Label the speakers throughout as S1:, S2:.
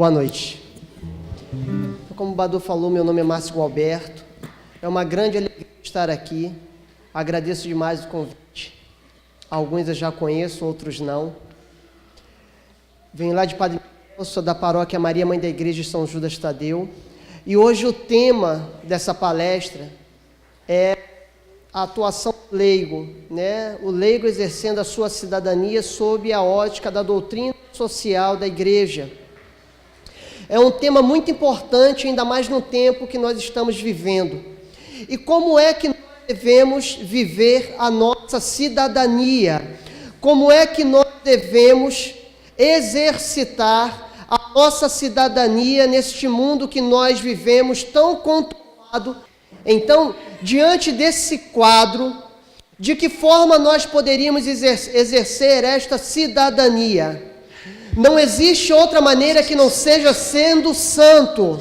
S1: Boa noite. Como o Badu falou, meu nome é Márcio Alberto. É uma grande alegria estar aqui. Agradeço demais o convite. Alguns eu já conheço, outros não. Venho lá de Padre Miguel, sou da paróquia Maria Mãe da Igreja de São Judas Tadeu. E hoje o tema dessa palestra é a atuação do leigo, né? O leigo exercendo a sua cidadania sob a ótica da doutrina social da Igreja. É um tema muito importante, ainda mais no tempo que nós estamos vivendo. E como é que nós devemos viver a nossa cidadania? Como é que nós devemos exercitar a nossa cidadania neste mundo que nós vivemos tão conturbado? Então, diante desse quadro, de que forma nós poderíamos exercer esta cidadania? Não existe outra maneira que não seja sendo santo.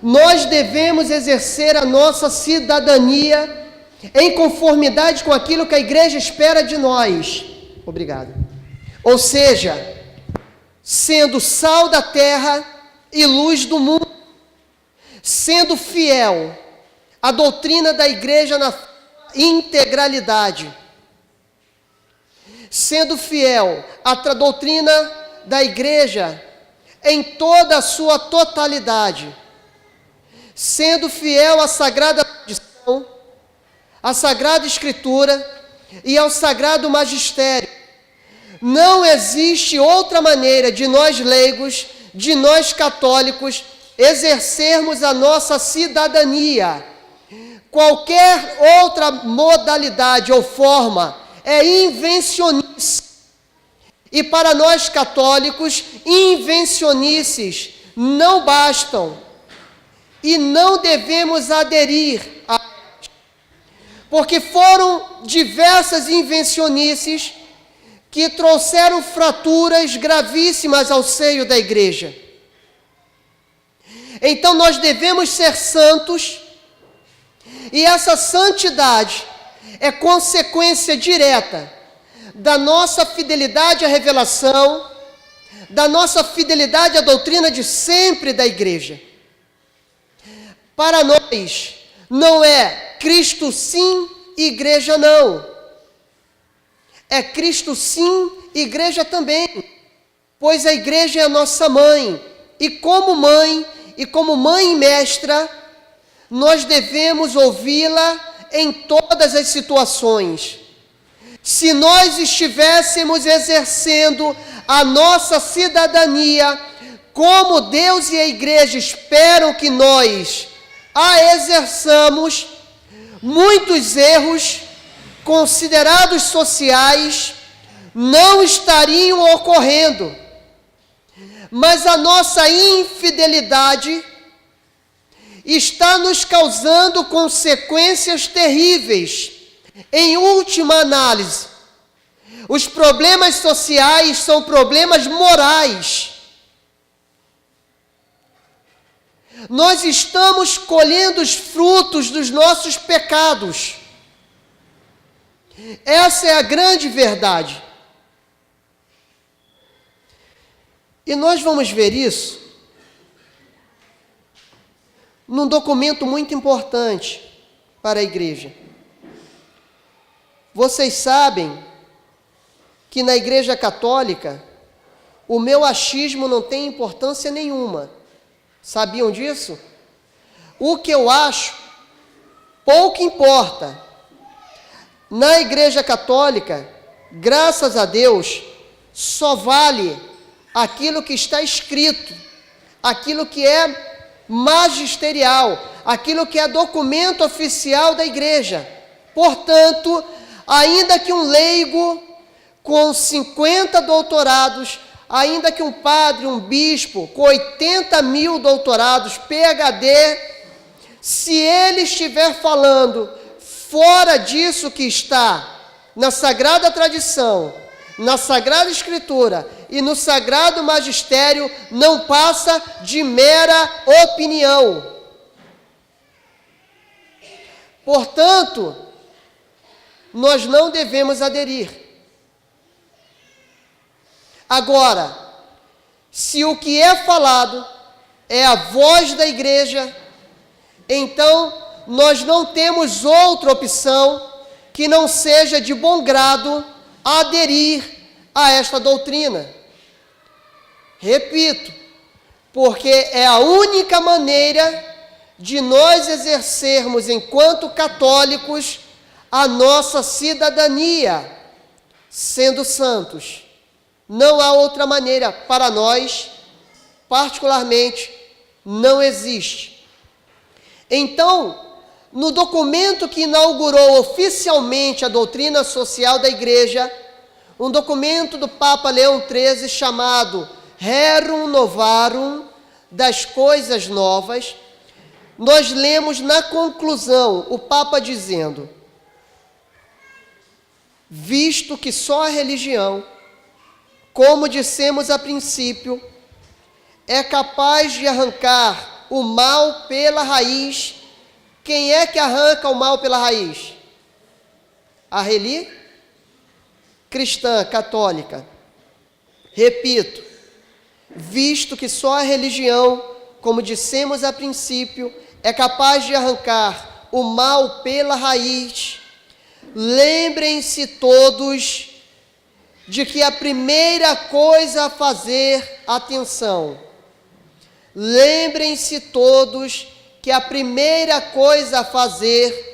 S1: Nós devemos exercer a nossa cidadania em conformidade com aquilo que a Igreja espera de nós. Obrigado. Ou seja, sendo sal da terra e luz do mundo, sendo fiel à doutrina da Igreja na integralidade, sendo fiel à doutrina da Igreja em toda a sua totalidade, sendo fiel à Sagrada Tradição, à Sagrada Escritura e ao Sagrado Magistério. Não existe outra maneira de nós leigos, de nós católicos, exercermos a nossa cidadania. Qualquer outra modalidade ou forma é invencionice. E para nós católicos, invencionices não bastam. E não devemos aderir a elas. Porque foram diversas invencionices que trouxeram fraturas gravíssimas ao seio da Igreja. Então nós devemos ser santos, e essa santidade é consequência direta da nossa fidelidade à revelação, da nossa fidelidade à doutrina de sempre da Igreja. Para nós, não é Cristo sim, Igreja não. É Cristo sim, Igreja também. Pois a Igreja é a nossa mãe, e como mãe e mestra, nós devemos ouvi-la em todas as situações. Se nós estivéssemos exercendo a nossa cidadania como Deus e a Igreja esperam que nós a exerçamos, muitos erros considerados sociais não estariam ocorrendo. Mas a nossa infidelidade está nos causando consequências terríveis. Em última análise, os problemas sociais são problemas morais. Nós estamos colhendo os frutos dos nossos pecados. Essa é a grande verdade. E nós vamos ver isso num documento muito importante para a Igreja. Vocês sabem que na Igreja Católica o meu achismo não tem importância nenhuma. Sabiam disso? O que eu acho pouco importa. Na Igreja Católica, graças a Deus, só vale aquilo que está escrito, aquilo que é magisterial, aquilo que é documento oficial da Igreja. Portanto, ainda que um leigo com 50 doutorados, ainda que um padre, um bispo com 80.000 doutorados, PhD, se ele estiver falando fora disso que está na Sagrada Tradição, na Sagrada Escritura e no Sagrado Magistério, não passa de mera opinião. Portanto, nós não devemos aderir. Agora, Se o que é falado é a voz da igreja, então nós não temos outra opção que não seja de bom grado aderir a esta doutrina. Repito, porque é a única maneira de nós exercermos, enquanto católicos, a nossa cidadania, sendo santos. Não há outra maneira para nós, particularmente, não existe. Então, no documento que inaugurou oficialmente a doutrina social da Igreja, um documento do Papa Leão XIII chamado Rerum Novarum, das coisas novas, nós lemos na conclusão o Papa dizendo: visto que só a religião, como dissemos a princípio, é capaz de arrancar o mal pela raiz. Quem é que arranca o mal pela raiz? A religião cristã, católica. Repito, visto que só a religião, como dissemos a princípio, é capaz de arrancar o mal pela raiz, lembrem-se todos de que a primeira coisa a fazer, atenção, lembrem-se todos que a primeira coisa a fazer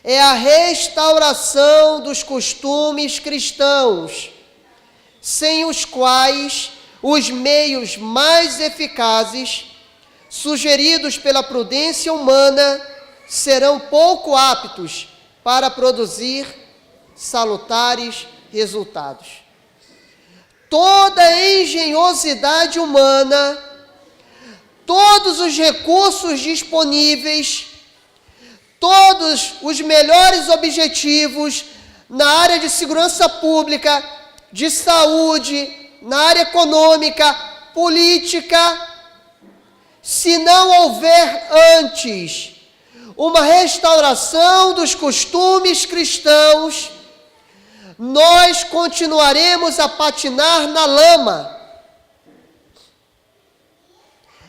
S1: é a restauração dos costumes cristãos, sem os quais os meios mais eficazes, sugeridos pela prudência humana, serão pouco aptos para produzir salutares resultados. Toda a engenhosidade humana, todos os recursos disponíveis, todos os melhores objetivos na área de segurança pública, de saúde, na área econômica, política, se não houver antes uma restauração dos costumes cristãos, nós continuaremos a patinar na lama.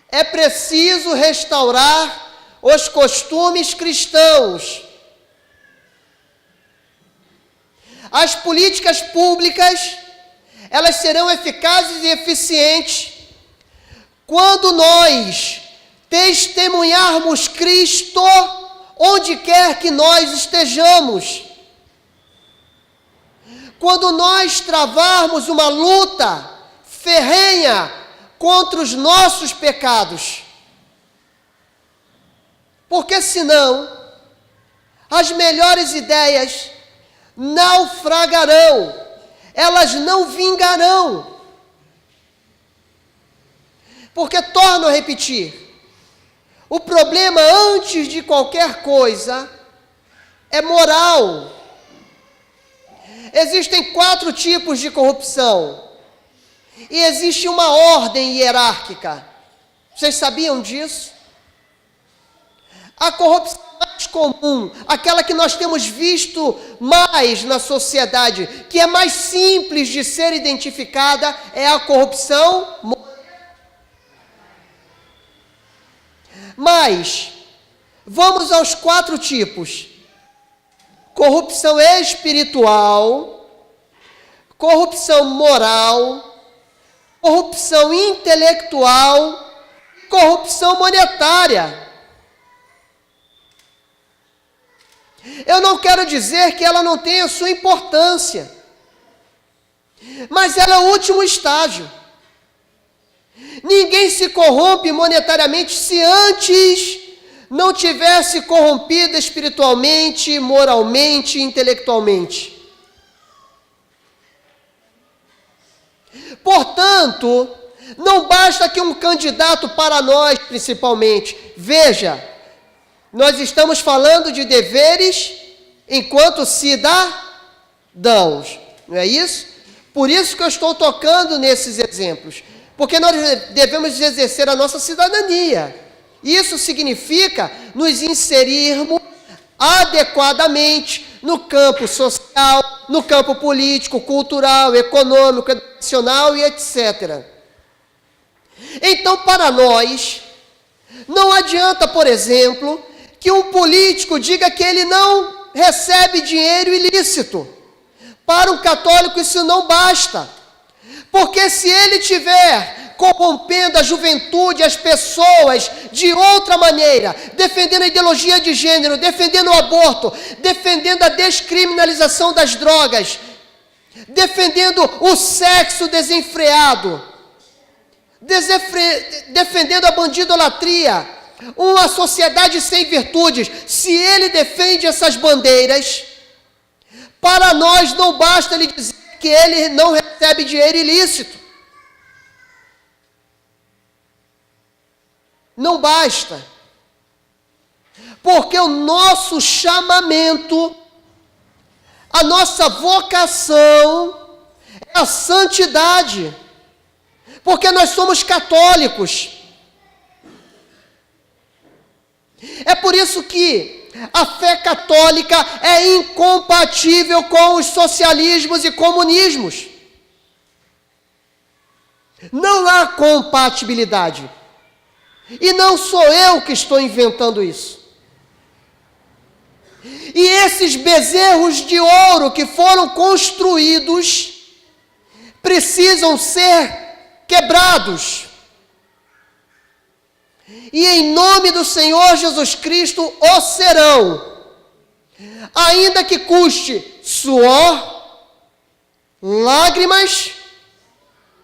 S1: É preciso restaurar os costumes cristãos. As políticas públicas, elas serão eficazes e eficientes quando nós testemunharmos Cristo onde quer que nós estejamos. Quando nós travarmos uma luta ferrenha contra os nossos pecados. Porque senão, as melhores ideias naufragarão, elas não vingarão. Porque, torno a repetir, o problema antes de qualquer coisa é moral. Existem 4 tipos de corrupção e existe uma ordem hierárquica. Vocês sabiam disso? A corrupção mais comum, aquela que nós temos visto mais na sociedade, que é mais simples de ser identificada, é a corrupção moral. Mas, vamos aos 4 tipos. Corrupção espiritual, corrupção moral, corrupção intelectual, corrupção monetária. Eu não quero dizer que ela não tenha sua importância, mas ela é o último estágio. Ninguém se corrompe monetariamente se antes não tivesse corrompido espiritualmente, moralmente, intelectualmente. Portanto, não basta que um candidato para nós, principalmente, veja, nós estamos falando de deveres enquanto cidadãos, não é isso? Por isso que eu estou tocando nesses exemplos, porque nós devemos exercer a nossa cidadania. Isso significa nos inserirmos adequadamente no campo social, no campo político, cultural, econômico, educacional e etc. Então, para nós, não adianta, por exemplo, que um político diga que ele não recebe dinheiro ilícito. Para um católico isso não basta, porque se ele tiver corrompendo a juventude, as pessoas, de outra maneira, defendendo a ideologia de gênero, defendendo o aborto, defendendo a descriminalização das drogas, defendendo o sexo desenfreado, defendendo a bandidolatria, uma sociedade sem virtudes, se ele defende essas bandeiras, para nós não basta ele dizer que ele não recebe dinheiro ilícito. Não basta. Porque o nosso chamamento, a nossa vocação é a santidade. Porque nós somos católicos. É por isso que a fé católica é incompatível com os socialismos e comunismos. Não há compatibilidade. E não sou eu que estou inventando isso. E esses bezerros de ouro que foram construídos precisam ser quebrados. E em nome do Senhor Jesus Cristo o serão, ainda que custe suor, lágrimas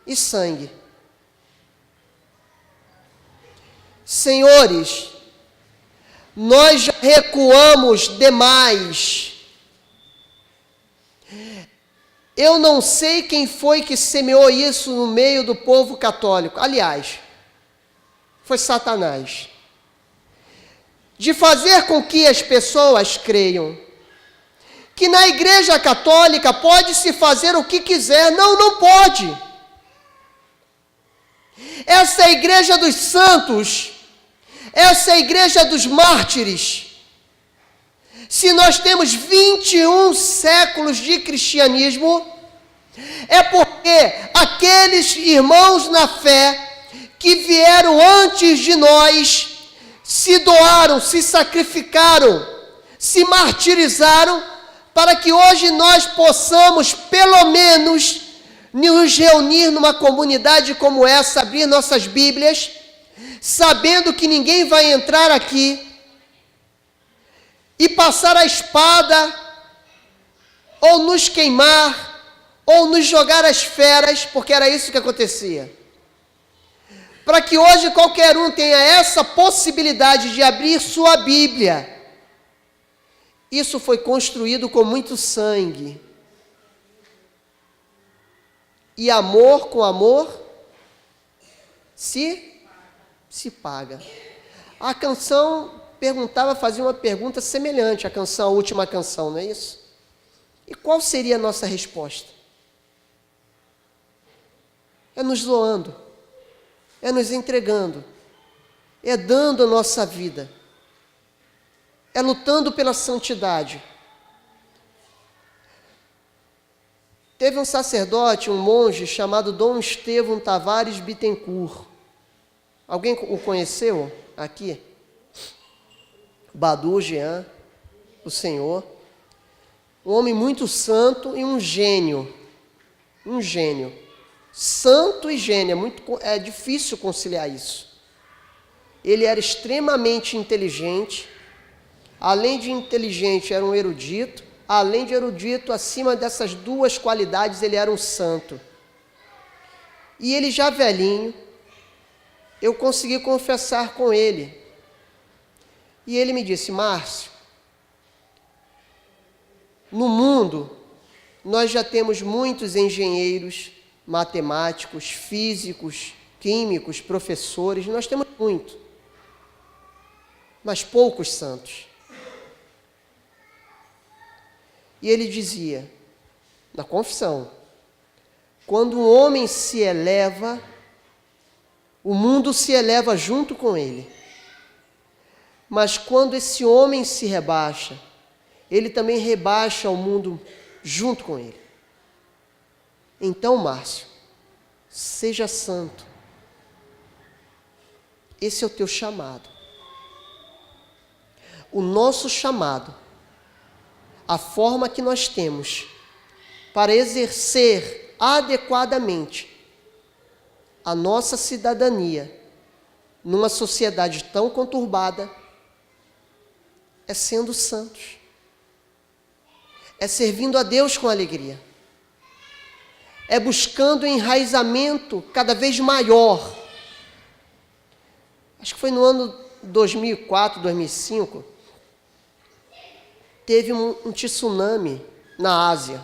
S1: e sangue. Senhores, nós já recuamos demais. Eu não sei quem foi que semeou isso no meio do povo católico. Aliás, foi Satanás. De fazer com que as pessoas creiam que na Igreja Católica pode-se fazer o que quiser. Não, não pode. Essa é a Igreja dos Santos. Essa é a Igreja dos Mártires. Se nós temos 21 séculos de cristianismo, é porque aqueles irmãos na fé que vieram antes de nós se doaram, se sacrificaram, se martirizaram, para que hoje nós possamos, pelo menos, nos reunir numa comunidade como essa, abrir nossas Bíblias, sabendo que ninguém vai entrar aqui e passar a espada, ou nos queimar, ou nos jogar às feras, porque era isso que acontecia. Para que hoje qualquer um tenha essa possibilidade de abrir sua Bíblia. Isso foi construído com muito sangue. E amor com amor se paga. A canção fazia uma pergunta semelhante à canção, a última canção, não é isso? E qual seria a nossa resposta? É nos doando, é nos entregando, é dando a nossa vida, é lutando pela santidade. Teve um sacerdote, um monge, chamado Dom Estevão Tavares Bittencourt. Alguém o conheceu aqui? Badu, Jean, o Senhor. Um homem muito santo e um gênio. Um gênio. Santo e gênio, é difícil conciliar isso. Ele era extremamente inteligente. Além de inteligente, era um erudito. Além de erudito, acima dessas duas qualidades, ele era um santo. E ele já velhinho, eu consegui confessar com ele. E ele me disse: Márcio, no mundo, nós já temos muitos engenheiros, matemáticos, físicos, químicos, professores, nós temos muito, mas poucos santos. E ele dizia, na confissão, quando um homem se eleva, o mundo se eleva junto com ele. Mas quando esse homem se rebaixa, ele também rebaixa o mundo junto com ele. Então, Márcio, seja santo, Esse é o teu chamado. O nosso chamado, a forma que nós temos para exercer adequadamente a nossa cidadania numa sociedade tão conturbada, é sendo santos, é servindo a Deus com alegria, é buscando enraizamento cada vez maior. Acho que foi no ano 2004, 2005, teve um tsunami na Ásia,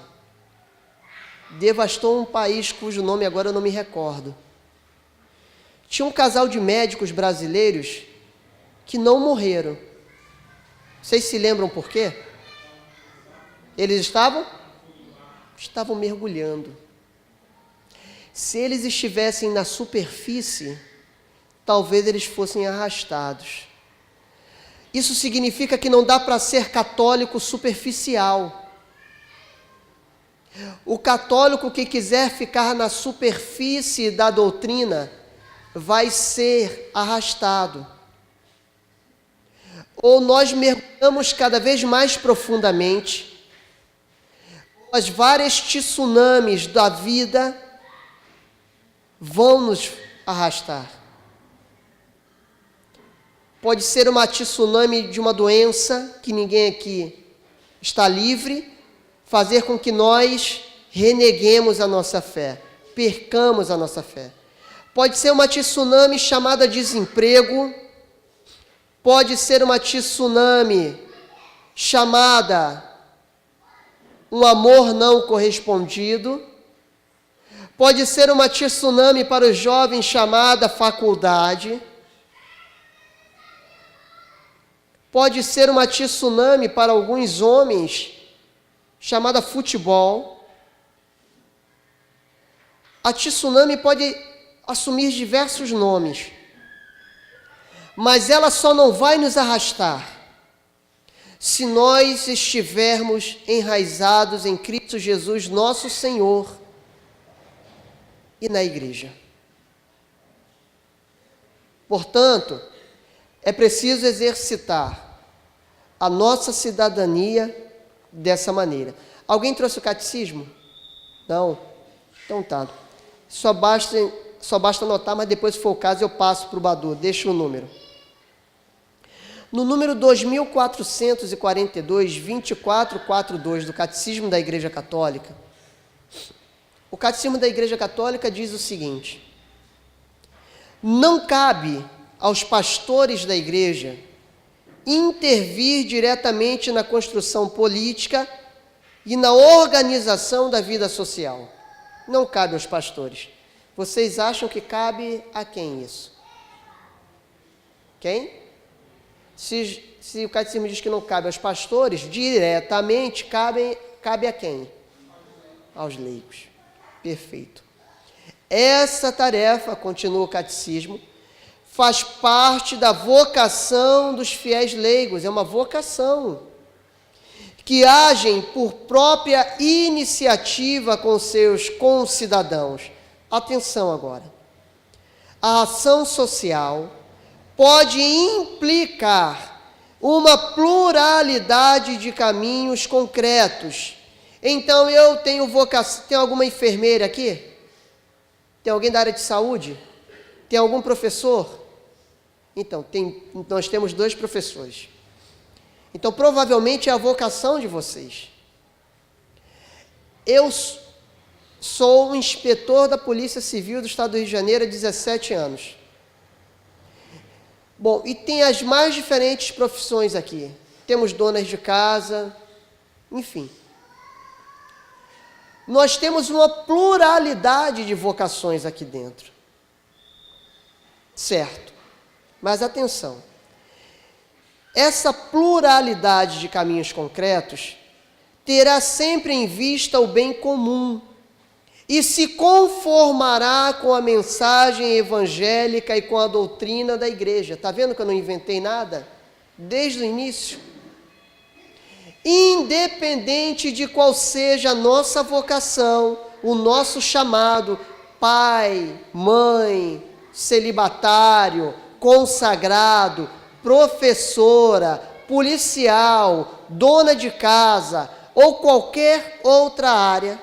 S1: devastou um país cujo nome agora eu não me recordo. Tinha um casal de médicos brasileiros que não morreram. Vocês se lembram por quê? Eles estavam mergulhando. Se eles estivessem na superfície, talvez eles fossem arrastados. Isso significa que não dá para ser católico superficial. O católico que quiser ficar na superfície da doutrina vai ser arrastado. Ou nós mergulhamos cada vez mais profundamente, as várias tsunamis da vida vão nos arrastar. Pode ser uma tsunami de uma doença que ninguém aqui está livre, fazer com que nós reneguemos a nossa fé, percamos a nossa fé. Pode ser uma tsunami chamada desemprego, pode ser uma tsunami chamada um amor não correspondido, pode ser uma tsunami para os jovens chamada faculdade, pode ser uma tsunami para alguns homens chamada futebol. A tsunami pode assumir diversos nomes, mas ela só não vai nos arrastar se nós estivermos enraizados em Cristo Jesus, nosso Senhor, e na igreja. Portanto, é preciso exercitar a nossa cidadania dessa maneira. Alguém trouxe o catecismo? Não? Então tá. Só basta anotar, mas depois, se for o caso, eu passo para o Badu. Deixa o número. No número 2442, 2442 do Catecismo da Igreja Católica, o Catecismo da Igreja Católica diz o seguinte: não cabe aos pastores da igreja intervir diretamente na construção política e na organização da vida social. Não cabe aos pastores. Vocês acham que cabe a quem isso? Quem? Se o catecismo diz que não cabe aos pastores, diretamente cabe a quem? Aos leigos. Perfeito. Essa tarefa, continua o catecismo, faz parte da vocação dos fiéis leigos, é uma vocação, que agem por própria iniciativa com seus concidadãos. Atenção agora. A ação social pode implicar uma pluralidade de caminhos concretos. Então, eu tenho vocação. Tem alguma enfermeira aqui? Tem alguém da área de saúde? Tem algum professor? Então, nós temos 2 professores. Então, provavelmente é a vocação de vocês. Eu sou um inspetor da Polícia Civil do Estado do Rio de Janeiro há 17 anos. Bom, e tem as mais diferentes profissões aqui. Temos donas de casa, enfim. Nós temos uma pluralidade de vocações aqui dentro. Certo. Mas atenção. Essa pluralidade de caminhos concretos terá sempre em vista o bem comum e se conformará com a mensagem evangélica e com a doutrina da igreja. Está vendo que eu não inventei nada? Desde o início. Independente de qual seja a nossa vocação, o nosso chamado, pai, mãe, celibatário, consagrado, professora, policial, dona de casa ou qualquer outra área,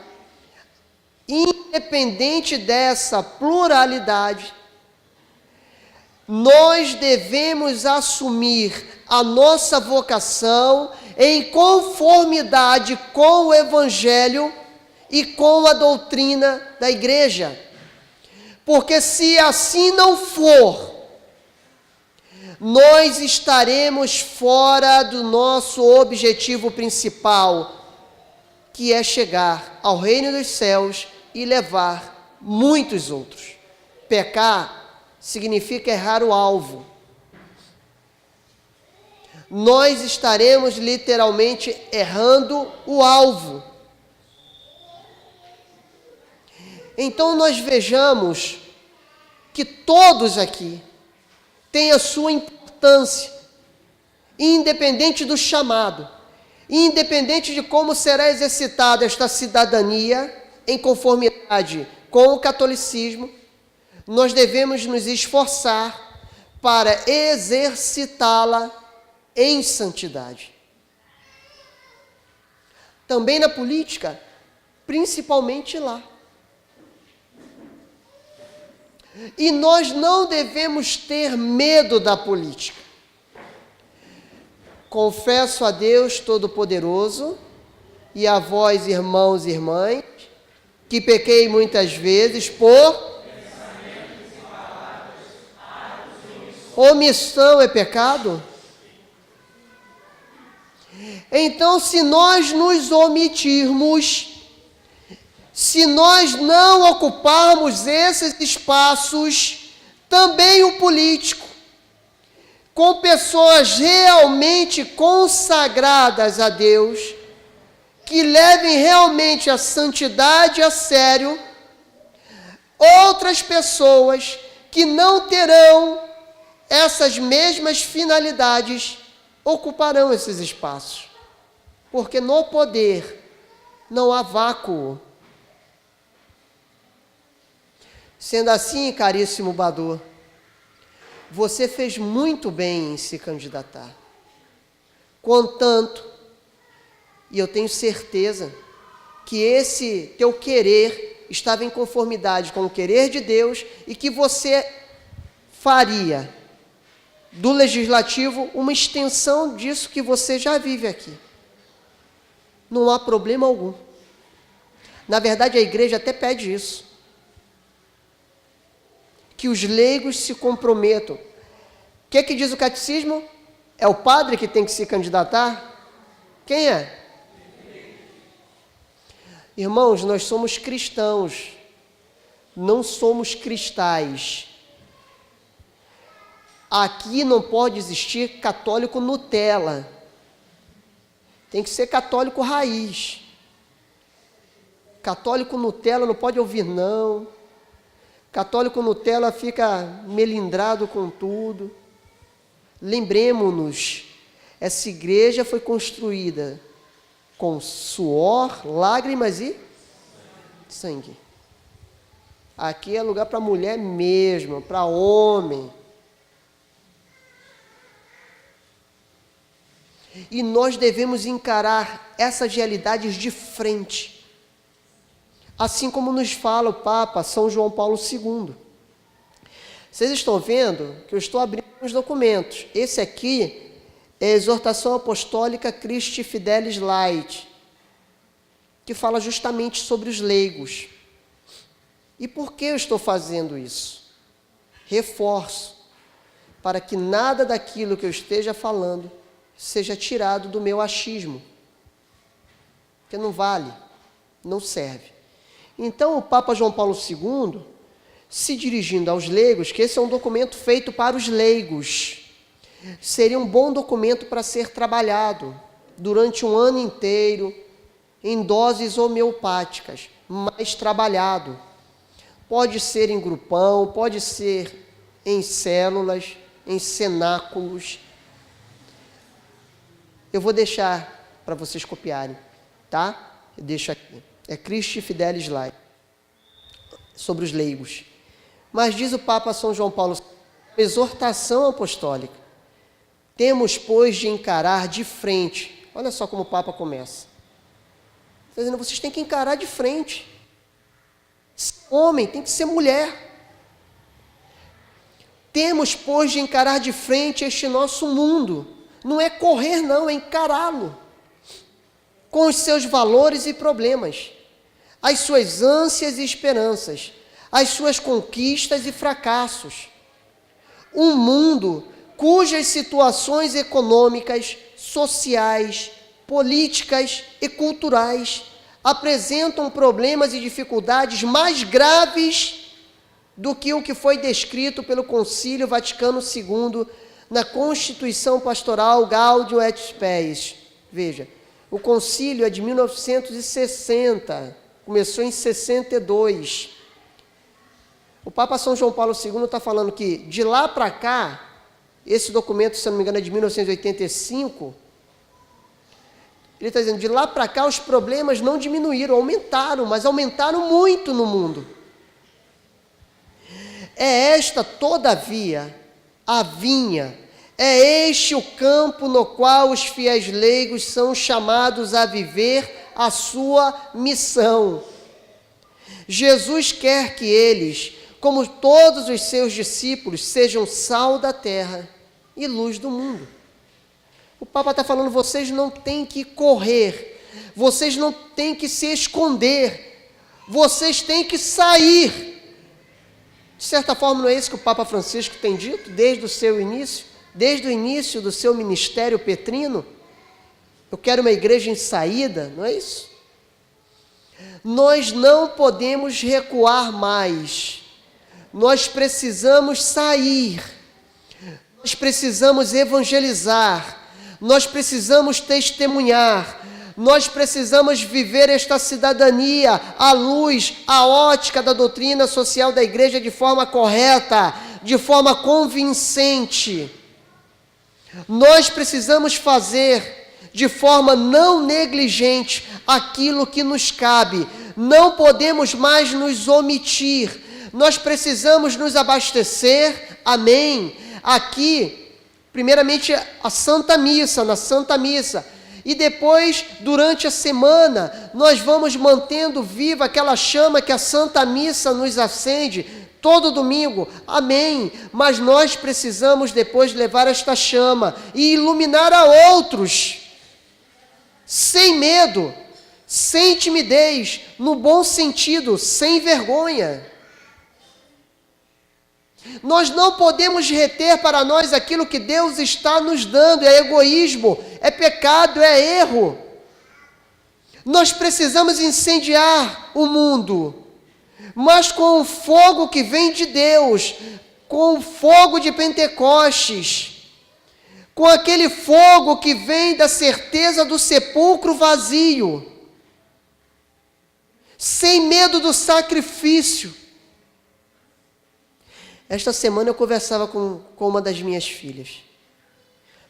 S1: independente dessa pluralidade, nós devemos assumir a nossa vocação em conformidade com o Evangelho e com a doutrina da igreja. Porque se assim não for, nós estaremos fora do nosso objetivo principal, que é chegar ao reino dos céus e levar muitos outros. Pecar significa errar o alvo. Nós estaremos literalmente errando o alvo. Então nós vejamos que todos aqui têm a sua importância, independente do chamado, independente de como será exercitada esta cidadania em conformidade com o catolicismo, nós devemos nos esforçar para exercitá-la em santidade. Também na política, principalmente lá. E nós não devemos ter medo da política. Confesso a Deus Todo-Poderoso e a vós, irmãos e irmãs, que pequei muitas vezes por omissão é pecado? Então, se nós nos omitirmos, se nós não ocuparmos esses espaços, também o político, com pessoas realmente consagradas a Deus, que levem realmente a santidade a sério, outras pessoas que não terão essas mesmas finalidades ocuparão esses espaços. Porque no poder não há vácuo. Sendo assim, caríssimo Badô, você fez muito bem em se candidatar. Contanto, e eu tenho certeza, que esse teu querer estava em conformidade com o querer de Deus e que você faria do legislativo uma extensão disso que você já vive aqui. Não há problema algum. Na verdade, a igreja até pede isso. Que os leigos se comprometam. O que diz o catecismo? É o padre que tem que se candidatar? Quem é? Irmãos, nós somos cristãos, não somos cristais. Aqui não pode existir católico Nutella. Tem que ser católico raiz. Católico Nutella não pode ouvir não. Católico Nutella fica melindrado com tudo. Lembremos-nos, essa igreja foi construída com suor, lágrimas e sangue. Aqui é lugar para mulher mesmo, para homem. E nós devemos encarar essas realidades de frente. Assim como nos fala o Papa São João Paulo II. Vocês estão vendo que eu estou abrindo os documentos. Esse aqui é a Exortação Apostólica Christi Fidelis Laici, que fala justamente sobre os leigos. E por que eu estou fazendo isso? Reforço, para que nada daquilo que eu esteja falando seja tirado do meu achismo, que não vale, não serve. Então o Papa João Paulo II, se dirigindo aos leigos, que esse é um documento feito para os leigos, seria um bom documento para ser trabalhado durante um ano inteiro, em doses homeopáticas, mas trabalhado. Pode ser em grupão, pode ser em células, em cenáculos. Eu vou deixar para vocês copiarem, tá? Eu deixo aqui. É Christi Fidelis Laici, sobre os leigos. Mas diz o Papa São João Paulo, exortação apostólica. Temos, pois, de encarar de frente. Olha só como o Papa começa. Está dizendo, vocês têm que encarar de frente. Homem, tem que ser mulher. Temos, pois, de encarar de frente este nosso mundo. Não é correr, não, é encará-lo. Com os seus valores e problemas, as suas ânsias e esperanças, as suas conquistas e fracassos. Um mundo cujas situações econômicas, sociais, políticas e culturais apresentam problemas e dificuldades mais graves do que o que foi descrito pelo Concílio Vaticano II na Constituição Pastoral Gaudium et Spes. Veja, o concílio é de 1960, começou em 62. O Papa São João Paulo II está falando que de lá para cá, esse documento, se não me engano, é de 1985, ele está dizendo, de lá para cá os problemas não diminuíram, aumentaram, mas aumentaram muito no mundo. É esta, todavia, a vinha, é este o campo no qual os fiéis leigos são chamados a viver a sua missão. Jesus quer que eles, como todos os seus discípulos, sejam sal da terra e luz do mundo. O Papa está falando, vocês não têm que correr, vocês não têm que se esconder, vocês têm que sair. De certa forma, não é isso que o Papa Francisco tem dito desde o seu início, desde o início do seu ministério petrino? Eu quero uma igreja em saída, não é isso? Nós não podemos recuar mais, nós precisamos sair, nós precisamos evangelizar, nós precisamos testemunhar, nós precisamos viver esta cidadania à luz, à ótica da doutrina social da igreja de forma correta, de forma convincente. Nós precisamos fazer de forma não negligente aquilo que nos cabe. Não podemos mais nos omitir. Nós precisamos nos abastecer. Amém. Aqui, primeiramente, a Santa Missa, na Santa Missa. E depois, durante a semana, nós vamos mantendo viva aquela chama que a Santa Missa nos acende todo domingo. Amém. Mas nós precisamos depois levar esta chama e iluminar a outros, sem medo, sem timidez, no bom sentido, sem vergonha. Nós não podemos reter para nós aquilo que Deus está nos dando. É egoísmo, é pecado, é erro. Nós precisamos incendiar o mundo, mas com o fogo que vem de Deus, com o fogo de Pentecostes, com aquele fogo que vem da certeza do sepulcro vazio, sem medo do sacrifício. Esta semana eu conversava com uma das minhas filhas,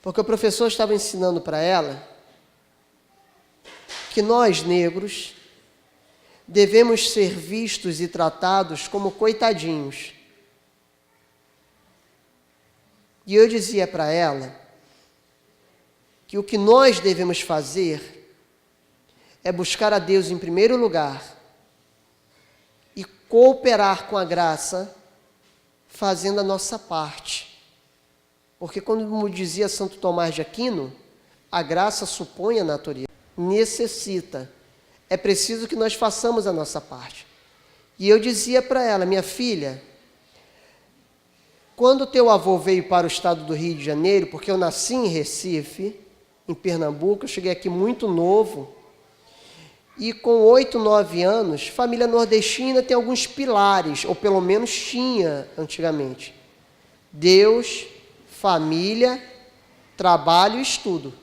S1: porque o professor estava ensinando para ela que nós, negros, devemos ser vistos e tratados como coitadinhos. E eu dizia para ela que o que nós devemos fazer é buscar a Deus em primeiro lugar e cooperar com a graça, fazendo a nossa parte. Porque, como dizia Santo Tomás de Aquino, a graça supõe a natureza, necessita. É preciso que nós façamos a nossa parte. E eu dizia para ela, minha filha, quando teu avô veio para o estado do Rio de Janeiro, porque eu nasci em Recife, em Pernambuco, eu cheguei aqui muito novo, e com 8, 9 anos, família nordestina tem alguns pilares, ou pelo menos tinha antigamente. Deus, família, trabalho e estudo.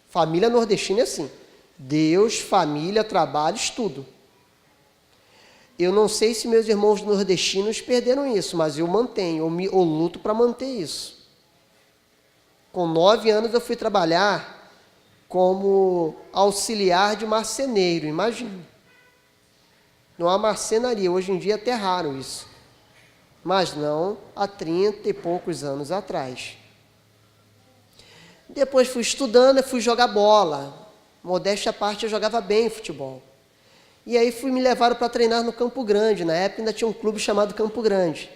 S1: Família nordestina é assim. Deus, família, trabalho, estudo. Eu não sei se meus irmãos nordestinos perderam isso, mas eu mantenho, eu luto para manter isso. Com 9 anos eu fui trabalhar como auxiliar de marceneiro, imagina. Não há marcenaria, hoje em dia é até raro isso. mas não há 30 e poucos anos atrás. Depois fui estudando e fui jogar bola. Modéstia à parte, eu jogava bem futebol. E aí me levaram para treinar no Campo Grande. Na época ainda tinha um clube chamado Campo Grande.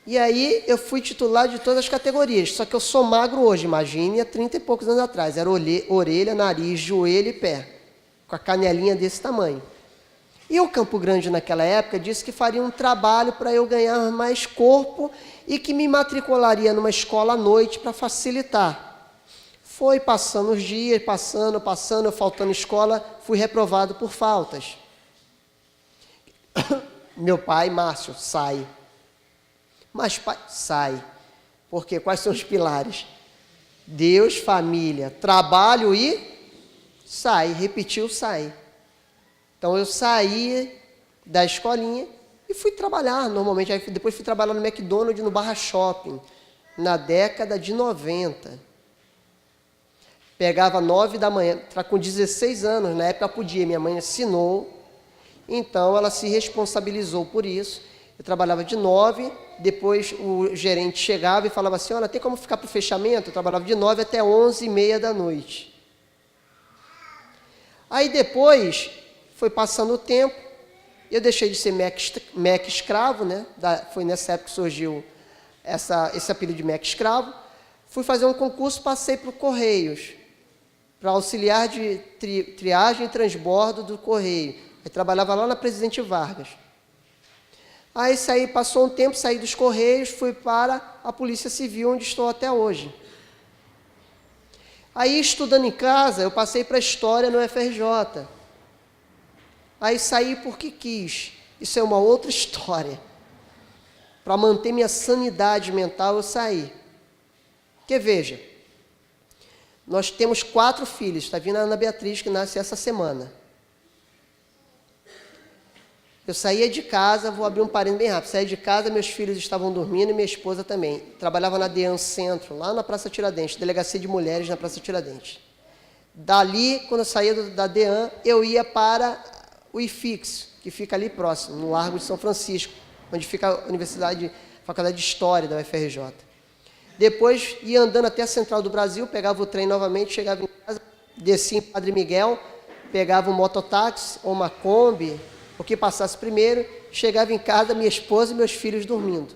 S1: E aí eu fui titular de todas as categorias, só que eu sou magro hoje, imagine há 30 e poucos anos atrás. Era orelha, nariz, joelho e pé, com a canelinha desse tamanho. E o Campo Grande naquela época disse que faria um trabalho para eu ganhar mais corpo e que me matricularia numa escola à noite para facilitar. Foi passando os dias, passando, eu faltando escola, fui reprovado por faltas. Meu pai, Márcio, sai. Mas pai, sai. Porque quais são os pilares? Deus, família, trabalho e sai. Repetiu, sai. Então eu saí da escolinha e fui trabalhar normalmente. Aí depois fui trabalhar no McDonald's, no Barra Shopping, na década de 90. Pegava 9 da manhã, com 16 anos, na época podia, minha mãe assinou, então ela se responsabilizou por isso. Eu trabalhava de 9, depois o gerente chegava e falava assim, olha, tem como ficar para o fechamento? Eu trabalhava de 9 até 11h30 da noite. Aí depois, foi passando o tempo, eu deixei de ser MEC escravo, né? Foi nessa época que surgiu esse apelido de MEC escravo. Fui fazer um concurso, passei para o Correios, para auxiliar de triagem e transbordo do Correio. Eu trabalhava lá na Presidente Vargas. Aí passou um tempo, saí dos Correios, fui para a Polícia Civil, onde estou até hoje. Aí, estudando em casa, eu passei para História no FRJ. Aí saí porque quis. Isso é uma outra história. Para manter minha sanidade mental, eu saí. Porque, veja, nós temos 4 filhos. Está vindo a Ana Beatriz, que nasce essa semana. Eu saía de casa, vou abrir um parênteses bem rápido, saía de casa, meus filhos estavam dormindo e minha esposa também. Trabalhava na DEAN Centro, lá na Praça Tiradentes, Delegacia de Mulheres na Praça Tiradentes. Dali, quando eu saía da DEAN, eu ia para o IFIX, que fica ali próximo, no Largo de São Francisco, onde fica a Faculdade de História da UFRJ. Depois, ia andando até a Central do Brasil, pegava o trem novamente, chegava em casa, descia em Padre Miguel, pegava um mototáxi ou uma Kombi, o que passasse primeiro, chegava em casa, minha esposa e meus filhos dormindo.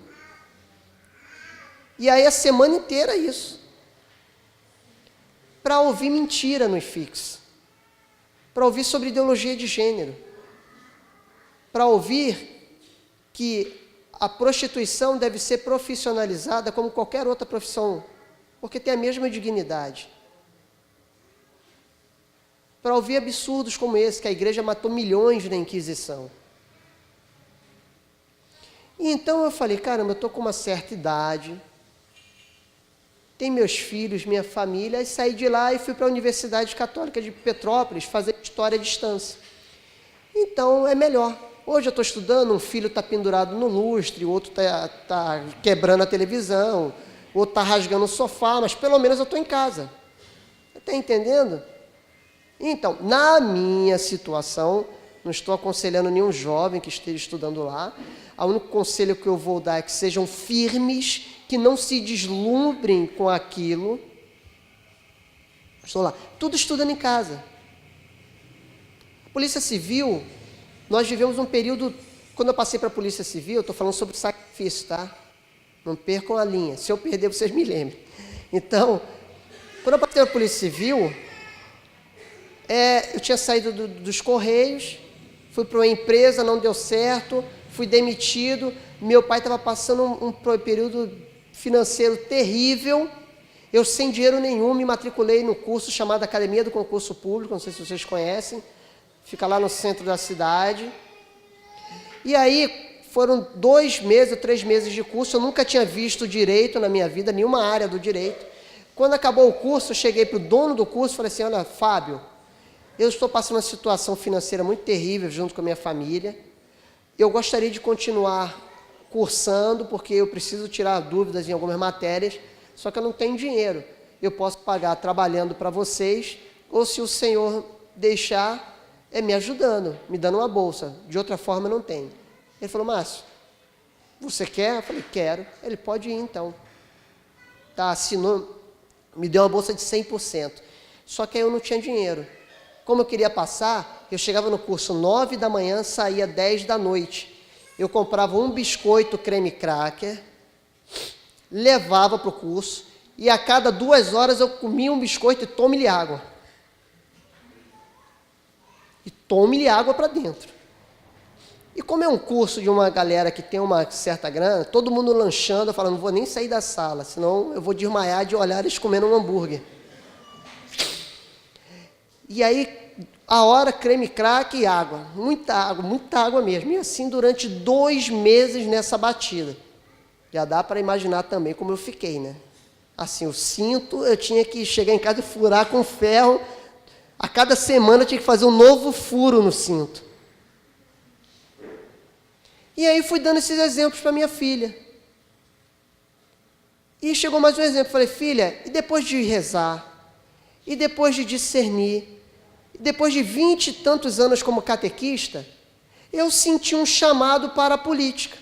S1: E aí a semana inteira isso. Para ouvir mentira no IFIX. Para ouvir sobre ideologia de gênero. Para ouvir que a prostituição deve ser profissionalizada como qualquer outra profissão, porque tem a mesma dignidade. Para ouvir absurdos como esse, que a igreja matou milhões na Inquisição. E então eu falei, caramba, eu estou com uma certa idade, tenho meus filhos, minha família, e saí de lá e fui para a Universidade Católica de Petrópolis fazer história à distância. Então é melhor. Hoje eu estou estudando, um filho está pendurado no lustre, o outro está quebrando a televisão, o outro está rasgando o sofá, mas pelo menos eu estou em casa. Está entendendo? Então, na minha situação, não estou aconselhando nenhum jovem que esteja estudando lá, o único conselho que eu vou dar é que sejam firmes, que não se deslumbrem com aquilo. Estou lá, tudo estudando em casa. Polícia Civil, nós vivemos um período, quando eu passei para a Polícia Civil, eu estou falando sobre sacrifício, tá? Não percam a linha, se eu perder vocês me lembrem. Então, quando eu passei para a Polícia Civil, eu tinha saído dos Correios, fui para uma empresa, não deu certo, fui demitido, meu pai estava passando um período financeiro terrível, eu sem dinheiro nenhum me matriculei no curso chamado Academia do Concurso Público, não sei se vocês conhecem, fica lá no centro da cidade. E aí foram 2 meses, 3 meses de curso, eu nunca tinha visto direito na minha vida, nenhuma área do direito. Quando acabou o curso, eu cheguei para o dono do curso e falei assim, olha, Fábio, eu estou passando uma situação financeira muito terrível junto com a minha família. Eu gostaria de continuar cursando, porque eu preciso tirar dúvidas em algumas matérias, só que eu não tenho dinheiro. Eu posso pagar trabalhando para vocês, ou se o senhor deixar, me ajudando, me dando uma bolsa. De outra forma, eu não tenho. Ele falou, Márcio, Você quer? Eu falei, quero. Ele pode ir então. Tá, assinou, me deu uma bolsa de 100%. Só que aí eu não tinha dinheiro. Como eu queria passar, eu chegava no curso 9 da manhã, saía 10 da noite. Eu comprava um biscoito creme cracker, levava para o curso, e a cada 2 horas eu comia um biscoito e tome-lhe água. E tome-lhe água para dentro. E como é um curso de uma galera que tem uma certa grana, todo mundo lanchando, eu falo, não vou nem sair da sala, senão eu vou desmaiar de olhar eles comendo um hambúrguer. E aí, a hora, creme crack e água. Muita água mesmo. E assim durante 2 meses nessa batida. Já dá para imaginar também como eu fiquei, né? Assim, o cinto, eu tinha que chegar em casa e furar com ferro. A cada semana eu tinha que fazer um novo furo no cinto. E aí fui dando esses exemplos para minha filha. E chegou mais um exemplo. Falei, filha, e depois de rezar, e depois de discernir, e depois de 20 e tantos anos como catequista, eu senti um chamado para a política.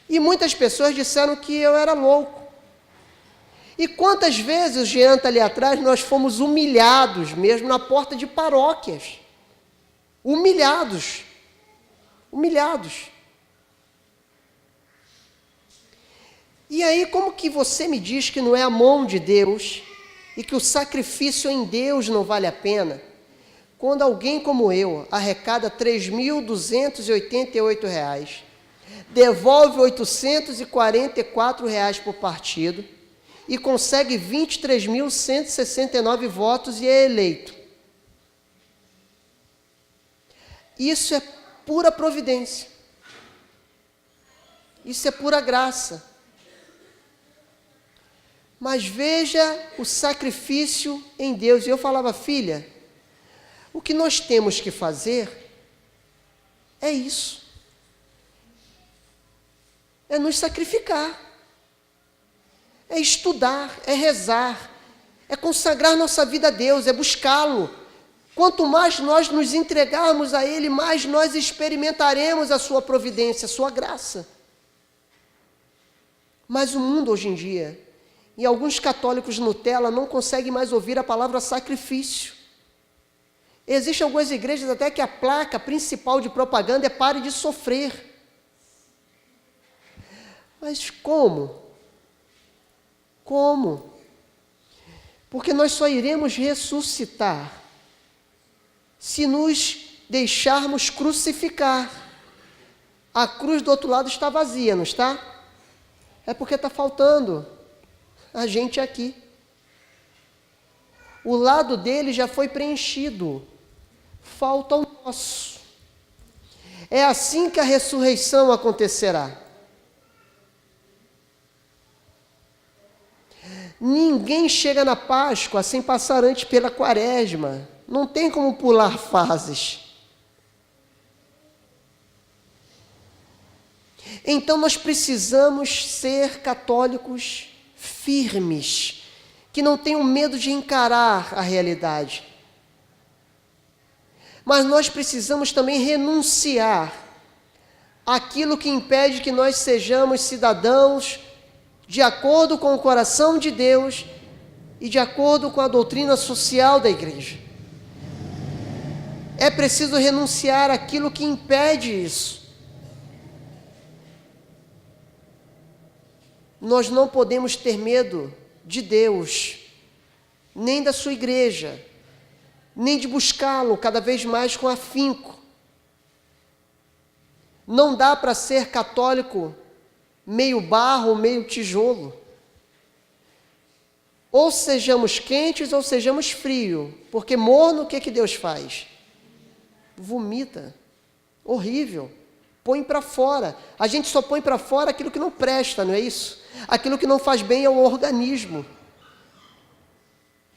S1: E muitas pessoas disseram que eu era louco. E quantas vezes, o Jean está ali atrás, nós fomos humilhados, mesmo na porta de paróquias. Humilhados. E aí, como que você me diz que não é a mão de Deus e que o sacrifício em Deus não vale a pena, quando alguém como eu arrecada R$ 3.288, devolve R$ 844 por partido e consegue 23.169 votos e é eleito? Isso é pura providência. Isso é pura graça. Mas veja o sacrifício em Deus. E eu falava, filha, o que nós temos que fazer é isso. É nos sacrificar. É estudar, é rezar, é consagrar nossa vida a Deus, é buscá-lo. Quanto mais nós nos entregarmos a Ele, mais nós experimentaremos a sua providência, a sua graça. Mas o mundo hoje em dia, e alguns católicos Nutella não conseguem mais ouvir a palavra sacrifício. Existem algumas igrejas até que a placa principal de propaganda é pare de sofrer. Mas como? Como? Porque nós só iremos ressuscitar se nos deixarmos crucificar. A cruz do outro lado está vazia, não está? É porque está faltando a gente aqui. O lado dele já foi preenchido. Falta o nosso. É assim que a ressurreição acontecerá. Ninguém chega na Páscoa sem passar antes pela Quaresma. Não tem como pular fases. Então nós precisamos ser católicos firmes, que não tenham medo de encarar a realidade. Mas nós precisamos também renunciar àquilo que impede que nós sejamos cidadãos de acordo com o coração de Deus e de acordo com a doutrina social da igreja. É preciso renunciar àquilo que impede isso. Nós não podemos ter medo de Deus, nem da sua igreja, nem de buscá-lo cada vez mais com afinco. Não dá para ser católico meio barro, meio tijolo. Ou sejamos quentes ou sejamos frios, porque morno o que Deus faz? Vomita. Horrível. Põe para fora. A gente só põe para fora aquilo que não presta, não é isso? Aquilo que não faz bem ao organismo.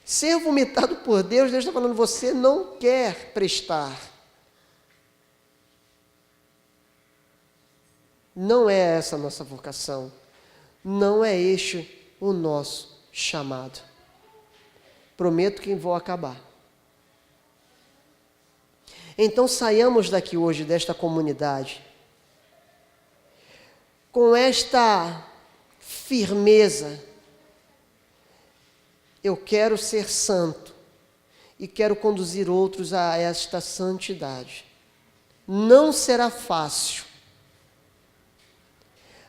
S1: Ser vomitado por Deus, Deus está falando, você não quer prestar. Não é essa a nossa vocação. Não é este o nosso chamado. Prometo que vou acabar. Então saiamos daqui hoje, desta comunidade, com esta firmeza: eu quero ser santo e quero conduzir outros a esta santidade. Não será fácil.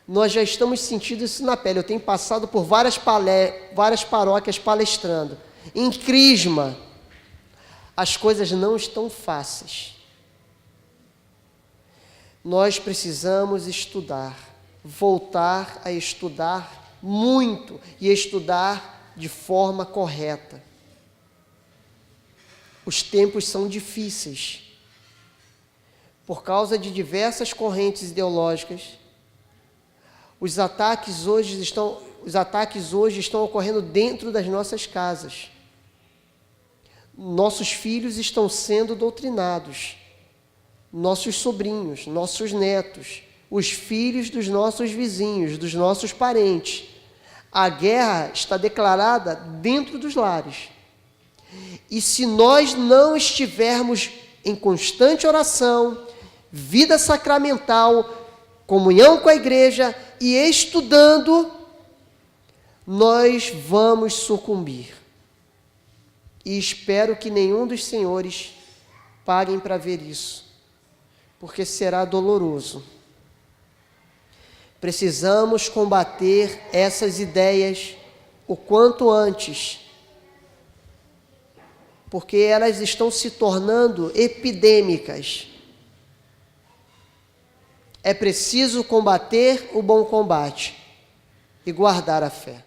S1: Nós já estamos sentindo isso na pele. Eu tenho passado por várias paróquias palestrando. Em Crisma, as coisas não estão fáceis. Nós precisamos estudar, voltar a estudar muito e estudar de forma correta. Os tempos são difíceis. Por causa de diversas correntes ideológicas, os ataques hoje estão ocorrendo dentro das nossas casas. Nossos filhos estão sendo doutrinados, nossos sobrinhos, nossos netos, os filhos dos nossos vizinhos, dos nossos parentes. A guerra está declarada dentro dos lares. E se nós não estivermos em constante oração, vida sacramental, comunhão com a igreja e estudando, nós vamos sucumbir. E espero que nenhum dos senhores paguem para ver isso, porque será doloroso. Precisamos combater essas ideias o quanto antes, porque elas estão se tornando epidêmicas. É preciso combater o bom combate e guardar a fé.